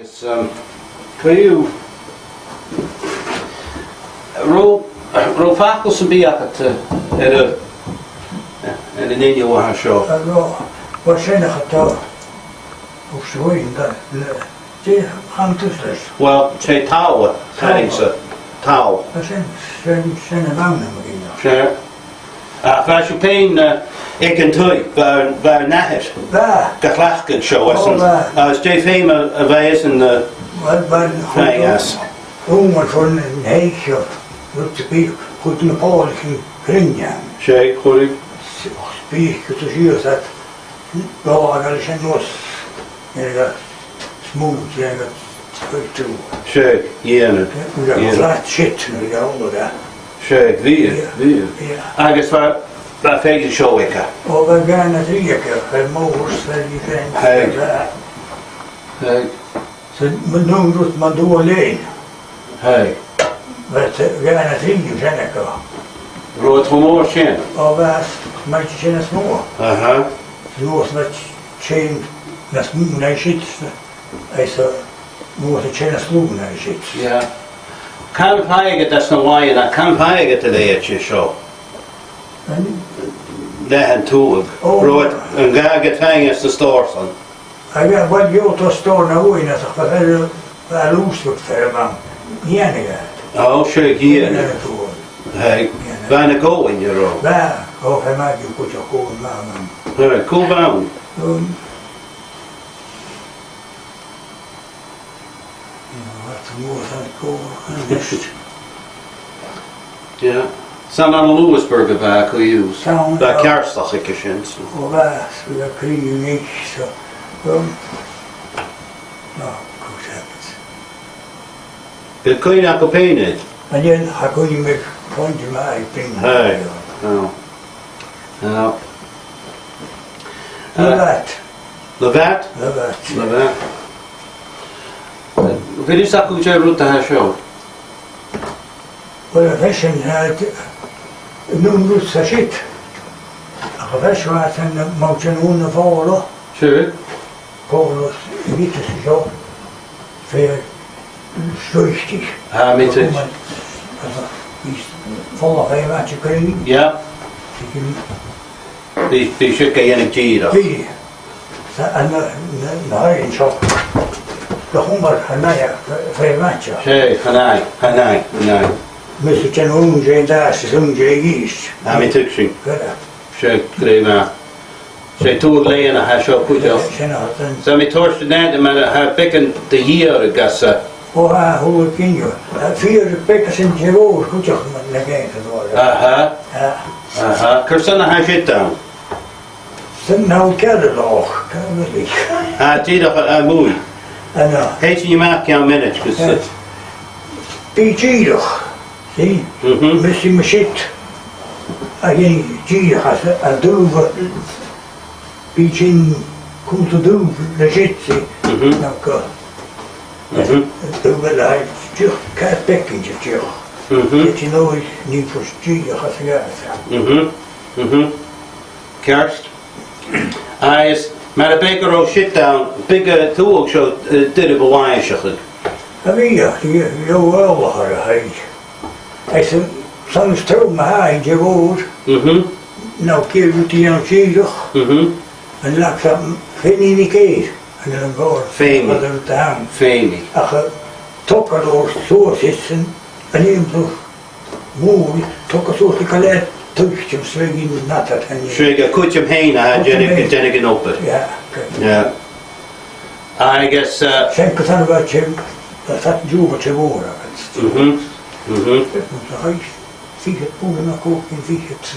It's Crew Ro faculty be at an India one show. Wat zijn er geteld? Of zo in dat. Die gaan tussen. Well, say Tau, telling so Tau. Dat zijn er mannen in. Sure. Waar je pijn ik en toe waar nahet. Waar? Geklachten show us. Als J Fame wijs en yes. Jongen van een heisje. Dat speelt goed een Poolse kringen. Sure, goed. Speelt het hier dat. Ja, dat is een los. Ja, smooth en dat goed toe. Sure, yeah. Ja, flat shit nu ja, dat. Sure, wie. I guess waar feit show ik. Oh, we gaan het hier kijken. Moors, die zijn. Hey. Ze doen het maar door alleen. Hey. We gaan het hier zijn ik. Rood humor shin. Oh, was met je zijn små. Aha. Zoals met chain, dat is niet naar shit. Hij zei, moet het chain sloegen naar shit. Ja. Kan paiget that's no why that kan paiget today at your show. That had two road and gaga thing is the store son. Hij gaat wat je tot store naar hoe in dat ik wel loos wordt verder. Ja, nee. Oh, sure, hier. Hey, bijna go in your road. Waar? Oh, hij maakt je goed gewoon man. Hey, cool down. Wat moet dat komen? Ja. San aan Lewisburg back we use. Dat kerstdag ik eens. Oh, waar? We krijgen niks zo. Nou, goed hebben. Dat kun je nou openen. En dan ga je met vondje mij pingen. Hey. Nou. Nou. Levat. Levat. Wie is dat goed jij route haar show? Wel, vissen noem route sa shit. Ach, vissen was een moutje onder vallen. Sure. Vallen, niet zo. Veel sluchtig. Ah, met het. Vallen geen wat je krijgt. Ja. Die schukken je in Giro. Wie? En nou, in zo. De honger, veel wat je. Sure, hanai. Misschien zijn honger en daar is honger is. Ah, met het zien. Ja. Sure, grema. Zij toe leen haar show goed jo. Zo met torst net maar haar pikken de hier gassa. Oh, hoe ken je? 4 pikkers in je woord, goed je naar kijken worden. Aha. Aha. Kursana haar shit down. Zijn nou kelderloog, kan ik. Ah, die toch mooi. En Heet je maak jou minutes dus. Pietjierig. Zie? Misschien me shit. Alleen jierig als een doeve. Pietjien komt te doen, de shit zie. Nou kan. Toen wil hij terug, kijk bekkentje terug. Dat je nooit niet voor jierig als je gaat. Kerst. Is maar de baker al shit down. Big tool show did a wine shot. En wie ja, die wel hij. Hij zei, soms trouw me haar in je woord. Nou keer doet hij aan jierig. En laat ze geen niet keer. En dan wordt het aan. Femi. Als je tokken door zo zitten en je zo mooi, tokken zo te kallet, tuchtje hem zweg in de natte. Schwega, kut je hem heen, Jennigen op het. Ja, ja. I guess. Schenk het aan wat je, dat had je wat je woorden. Hij ziet het poelen nog ook in ziet het.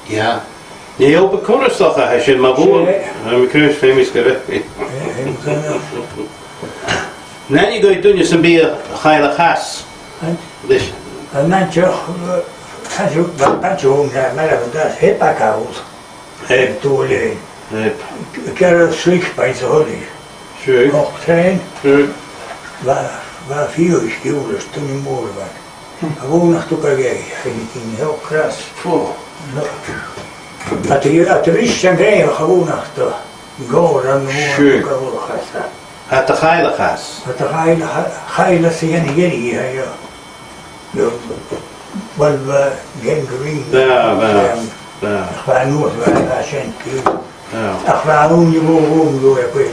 Ja. Je op een korrelstof als je maar boel. En we kunnen het gerecht. Nee, je gaat doen je zo'n beetje geile gas. Dus. En dan je, als je wat je hoort, maar dat is hippakoud. Hip. Toeleen. Hip. Ik heb een slik bij zijn holie. Sure. Nog zijn. Sure. Waar 4 uur toen je morgen was. Gewoon nog toe kan je, ging ik in heel kras. Als de rust zijn krijgen, gewoon achter Gora no Sure. Gora Khasa. At the Aonghais. But the Haila Sian Yeri, you well, gangrene. Fanus, I sent you. A Fanun, you won't go away.